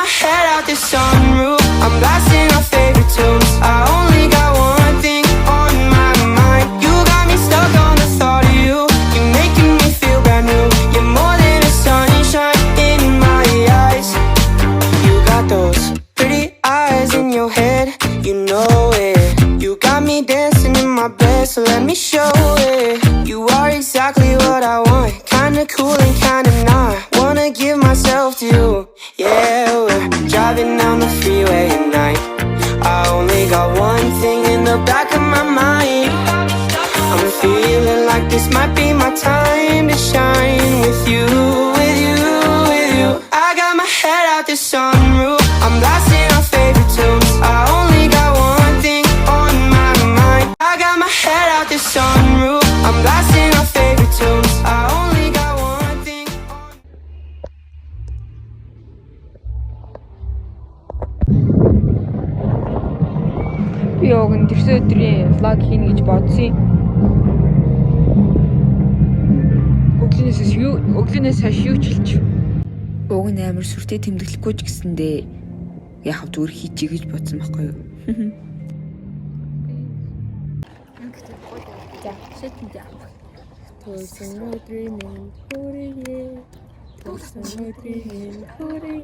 my head out the sunroof. I'm blasting our favorite tunes. I only got one thing on my mind. You got me stuck on the thought of you. You're making me feel brand new. You're more than a sunshine in my eyes. You got those pretty eyes in your head, you know it. You got me dancing in my bed, so let me show it. You are exactly what I want, kinda cool and kinda not. Wanna give myself to you. Yeah, we're driving down the freeway at night. I only got one thing in the back of my mind. I'm feeling like this might be my time to shine with you, with you, with you. I got my head out the sunroof. I'm blasting our favorite tunes. I only got one thing on my mind. I got my head out the sunroof. I'm blasting our favorite tunes. I only got one thing on. Би яг энэ тэрсэн өдрийн влог хийнэ гэж бодсон. Өглөөнөөс хойш юу ч хэлж. Уг нь амар сүртэй тэмдэглэхгүй ч гэсэндээ яхав зүгээр хийчихье гэж бодсон байхгүй юу? За, шийдэн яа. Төрсөн өдрийн хүрээ. Төрсөн өдрийн хүрээ.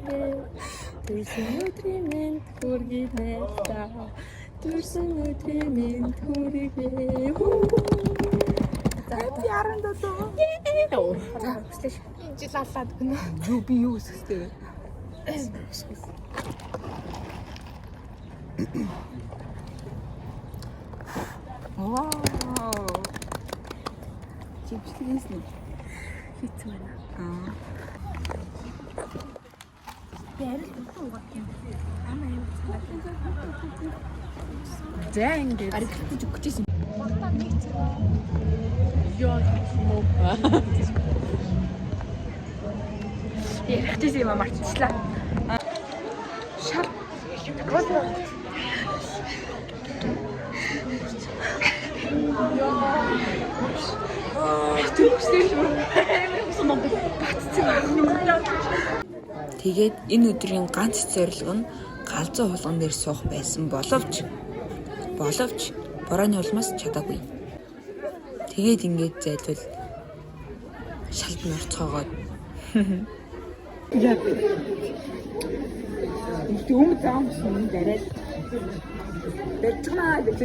Төрсөн өдрийн хүргийнэ та. Төрсөн өдрийн хүрээ. За, яран доо. За, хүслэж. Жилалаад гэнэ. Юу би юу өсөхтэй вэ? Вау. Чипсээс нь хийц байна. Ярил угах юм. Амаа юу цаа. За ингээд аригч өгчээсэн. Яа, муу. Яхтээс юм марцлаа. Шар. Тэгээд энэ өдрийн ганц зорилго нь галзуу хулган дээр суух байсан боловч борооны улмаас чадаагүй. Тэгээд ингээд зайлвал шалд норцоогоод яг юм заамсан дараад бэлчнаа гэж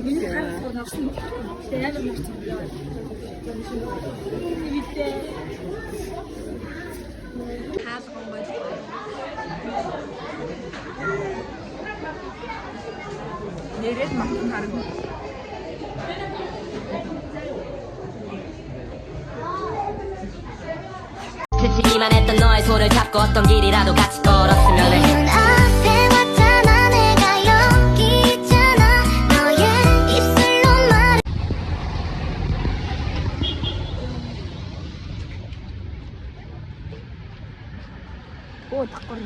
норсон. Тэгээд яг норсон. Витэ Нэрэд махсан харагд. 그치기만 했던 너의 손을 잡고 어떤 길이라도 같이 걸었으면 해. 앞에 왔잖아 내가 여기 있잖아 너의 입술로 말해. 오 닭거리.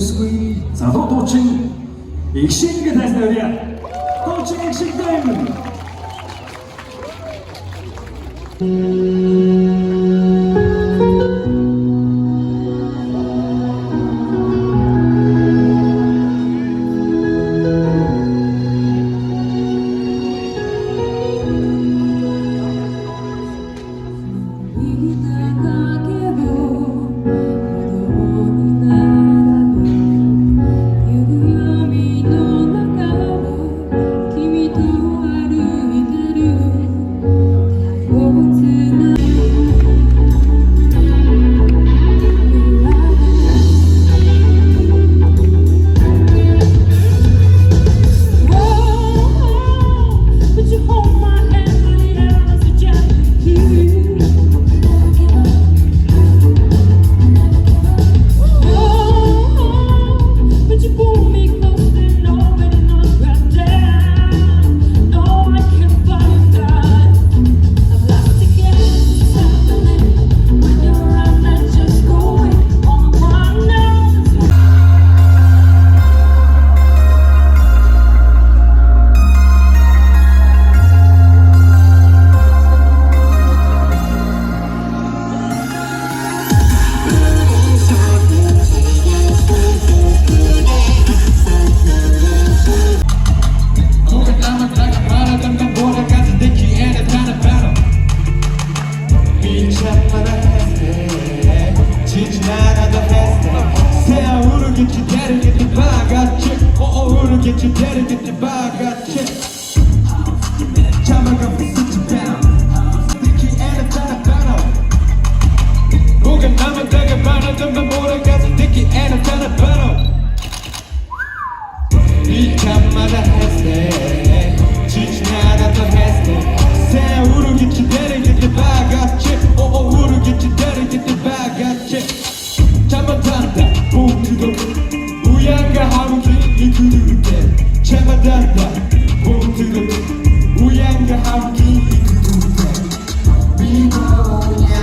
Squeeze. За одоо дуучин Экшин гэж тайсан өрье. Дуучин Экшин дэм. Would you hold my hand, honey, and I suggest you? Would you pull me close and nobody knows right down? No, I can't find that. I've lost again. It's happening when you're around. I just going on the one now. Get you better, get your bag, got you. Chama got me sit you down. Sticky and a ton of battle. Bogan, I'm a dagger, but I'm the motor, got a sticky and a ton of battle. 이 참마다 했네. 지치나다 더 했네. 새 우르 get you better, get your bag, got you. Oh, 우르 get you better, get your bag, got you. 참마단다, boom to the 우양가 하루기 이 그룹에 참아단다 boom to the 우양가 하루기 이 그룹에 미모냐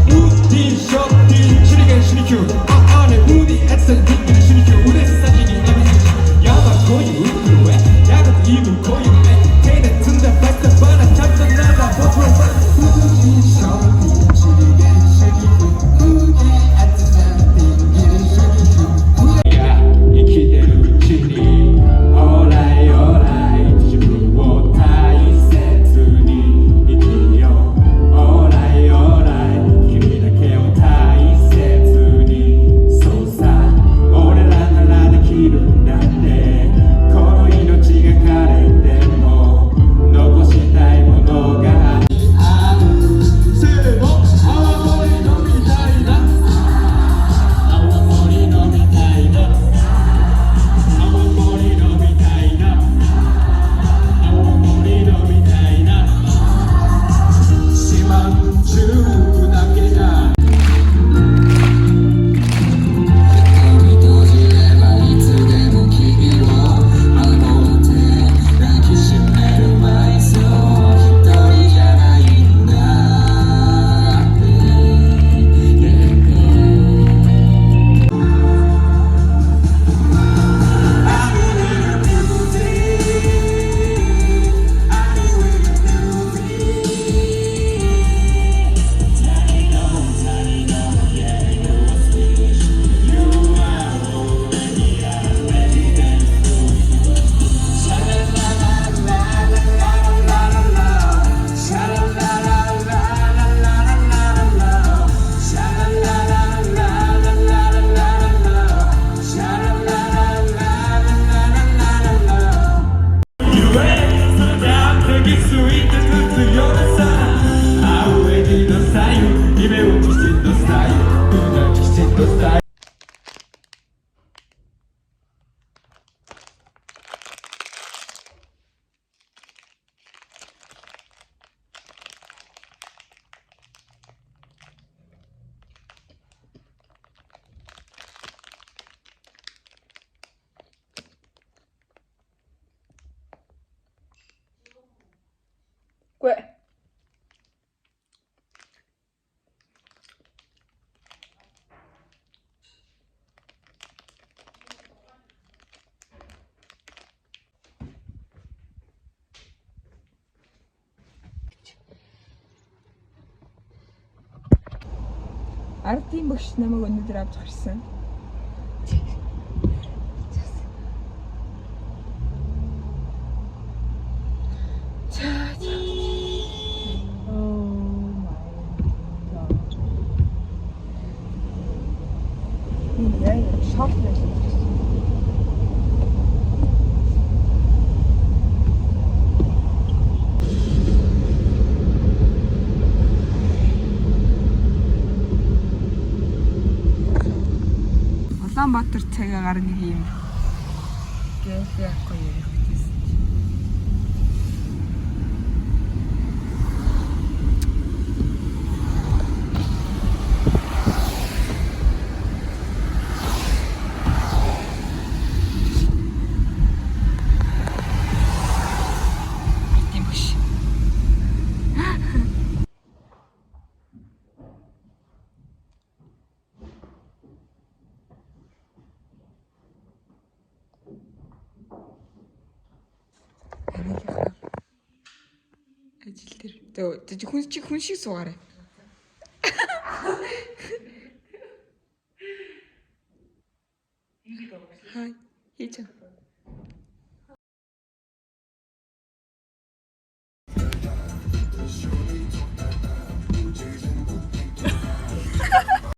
우디 쇼디 치리가 신이큐 안에 우디 엑셀 빅이 신이큐 우리 사진이 에미지 야바 거의 우르왜 야가 이분 거의 매 걔네 튼다 베스트 바나 잡잖아다 버트로 우디 쇼디 이키대로 치니 alright Ардын багш намайг өнөөдөр авч гарсан. яа шорт байсан. Улаанбаатар цагаагаар нэг юм гэлээ гоё ярих гэсэн чи. Тийм биш. Ажил дээр. Тэ хүн шиг суугаарай. Хай, хийж чам.